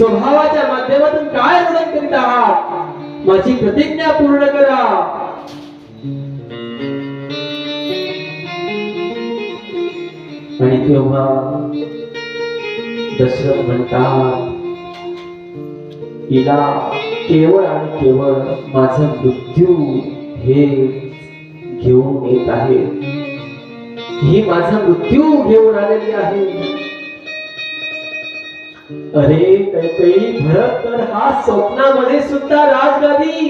स्वभावाच्या माध्यमातून काय वर्णन करीत आहात? माझी प्रतिज्ञा पूर्ण करा. आणि तेव्हा दशरथ म्हणतात, हिला केवळ आणि केवळ माझा मृत्यू हे घेऊन येत आहे. ही माझा मृत्यू घेऊन आलेली आहे. अरे कैकेयी, भरत तर हा स्वप्नामध्ये सुद्धा राजगादी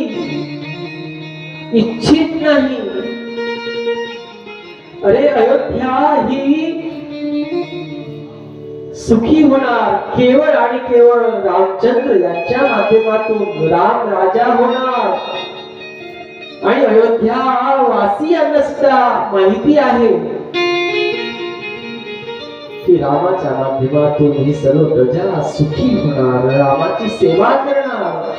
इच्छित नाही. अरे अयोध्या ही सुखी होणार केवळ आणि केवळ रामचंद्र यांच्या माध्यमातून. राम राजा होणार आणि अयोध्या वासियांना सुद्धा माहिती आहे की रामाच्या माध्यमातून ही सर्व प्रजा सुखी होणार, रामाची सेवा करणार.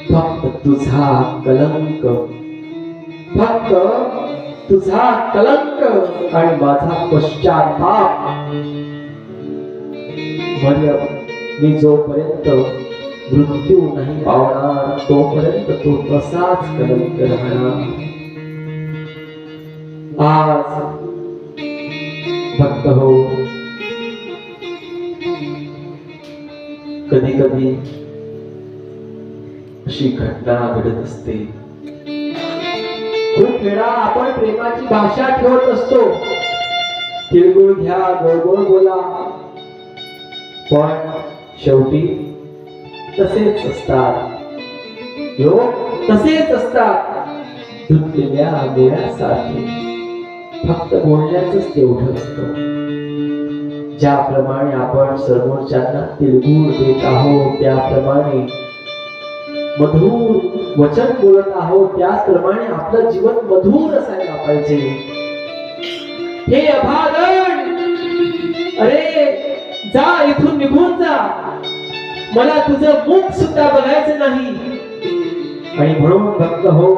फक्त तुझा कलंक, फक्त तुझा कलंक आणि माझा पश्चाताप. मी जोपर्यंत मृत्यू नाही पावणार तोपर्यंत तो तसाच कलंक राहणार. आज भक्त हो, कधी कधी अशी घटना घडत असते. खूप वेळा आपण प्रेमाची भाषा ठेवत असतो, तिळगुळ घ्या, गोड गोड बोला, पण शेवटी तसेच असतात. लोक तसेच असतात, धुतलेल्या गोळ्यासारखे. फक्त बोलण्याच तेवढं असतं. ज्याप्रमाणे आपण समोरच्यांना तिळगुळ देत आहोत, त्याप्रमाणे मधुर वचन बोलत आहोत, त्याचप्रमाणे आपलं जीवन मधुर असायला पाहिजे. हे अभागण, अरे जा, इथून निघून जा, मला तुझं मुख सुद्धा बघायचं नाही. आणि म्हणून भक्त हो,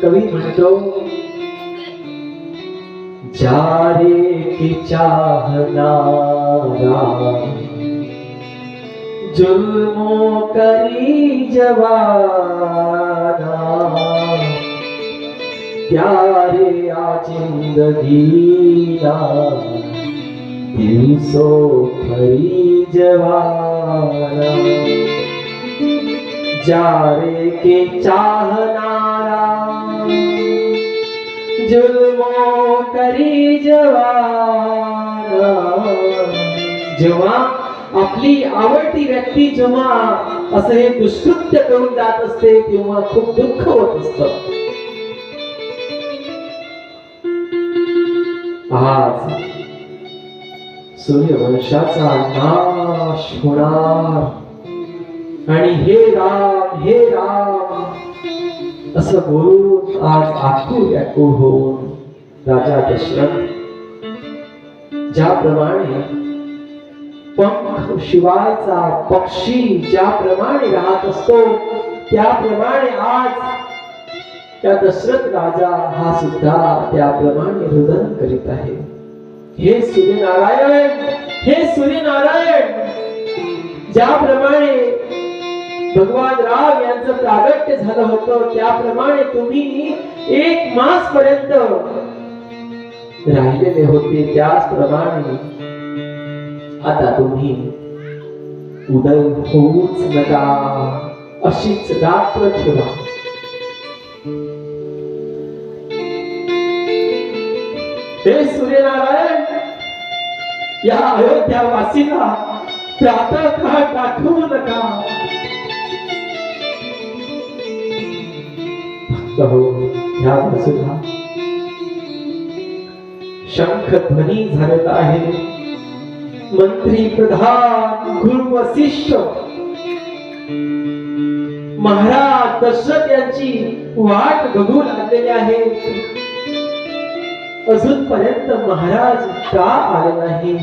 कवी म्हणतो, जारे की चाहनारा जुल्मों करी जवाना, प्यारे आ जिंदगी ना दिल सो खरी जवाना. जारे के चाहनारा जुल्मों करी जवाना. जेव्हा आपली आवडती व्यक्ती जेव्हा असं हे दुष्कृत्य करून जात असते, तेव्हा खूप दुःख होत असतं. आज सूर्यवंशाचा नाश होणार आणि हे राम असं बोलून आज आकुळ होऊन राजा दशरथ ज्याप्रमाणे पंख शिवायचा पक्षी ज्याप्रमाणे राहत असतो, त्याप्रमाणे आज त्या दशरथ राजा हा सुद्धा त्याप्रमाणे रुदन करीत आहे. हे सूर्यनारायण, हे सूर्यनारायण, ज्याप्रमाणे भगवान राम यांचं प्रागट्य झालं होतं, त्याप्रमाणे तुम्ही 1 मास पर्यंत राहिलेले होते, त्याचप्रमाणे आता तुम्ही उदय होऊच नका, अशीच रात्र ठेवा. हे सूर्यनारायण, या अयोध्या वासीला प्रातः काळ दाखवू नका. भक्त हो, या बाजूला शंख ध्वनी झालेला आहे. मंत्री, प्रधान, गुरु व शिष्य महाराज दशरथ यांची वाट बघू लागलेले आहेत. अजूनपर्यंत महाराज का आले नाही?